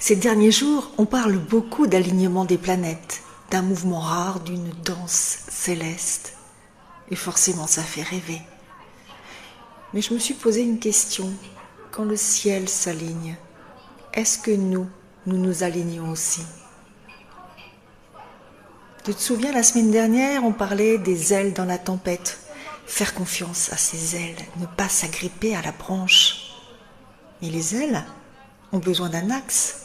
Ces derniers jours, on parle beaucoup d'alignement des planètes, d'un mouvement rare, d'une danse céleste. Et forcément, ça fait rêver. Mais je me suis posé une question. Quand le ciel s'aligne, est-ce que nous nous alignons aussi? Tu te souviens, la semaine dernière, on parlait des ailes dans la tempête. Faire confiance à ces ailes, ne pas s'agripper à la branche. Mais les ailes ont besoin d'un axe.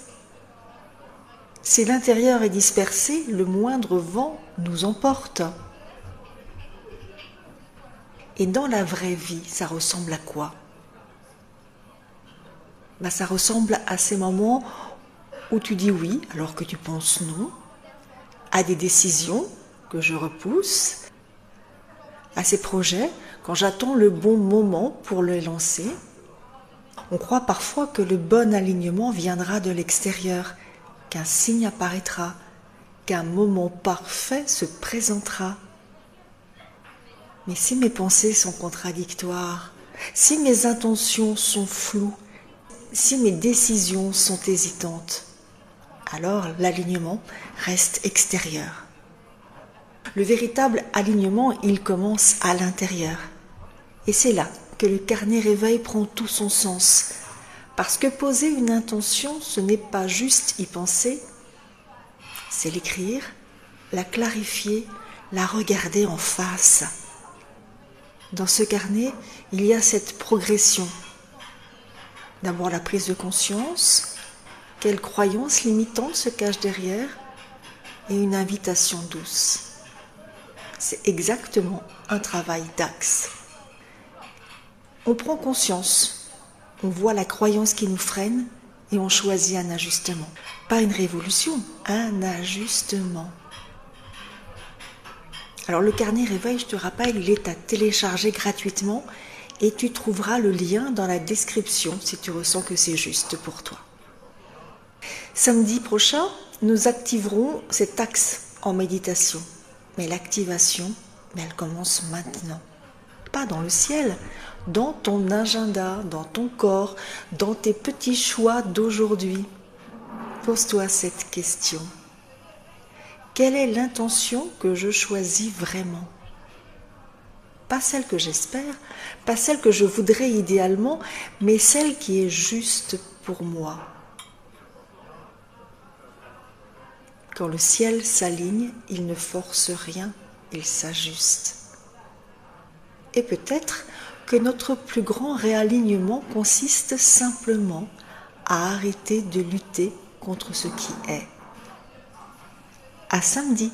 Si l'intérieur est dispersé, le moindre vent nous emporte. Et dans la vraie vie, ça ressemble à quoi? Ça ressemble à ces moments où tu dis oui alors que tu penses non, à des décisions que je repousse, à ces projets quand j'attends le bon moment pour les lancer. On croit parfois que le bon alignement viendra de l'extérieur, qu'un signe apparaîtra, qu'un moment parfait se présentera. Mais si mes pensées sont contradictoires, si mes intentions sont floues, si mes décisions sont hésitantes, alors l'alignement reste extérieur. Le véritable alignement, il commence à l'intérieur. Et c'est là que le carnet réveil prend tout son sens. Parce que poser une intention, ce n'est pas juste y penser, c'est l'écrire, la clarifier, la regarder en face. Dans ce carnet, il y a cette progression. D'abord la prise de conscience, quelles croyances limitantes se cachent derrière, et une invitation douce. C'est exactement un travail d'axe. On prend conscience, on voit la croyance qui nous freine et on choisit un ajustement. Pas une révolution, un ajustement. Alors le carnet réveil, je te rappelle, il est à télécharger gratuitement et tu trouveras le lien dans la description si tu ressens que c'est juste pour toi. Samedi prochain, nous activerons cet axe en méditation. Mais l'activation, elle commence maintenant. Pas dans le ciel, dans ton agenda, dans ton corps, dans tes petits choix d'aujourd'hui. Pose-toi cette question. Quelle est l'intention que je choisis vraiment? Pas celle que j'espère, pas celle que je voudrais idéalement, mais celle qui est juste pour moi. Quand le ciel s'aligne, il ne force rien, il s'ajuste. Et peut-être que notre plus grand réalignement consiste simplement à arrêter de lutter contre ce qui est. À samedi.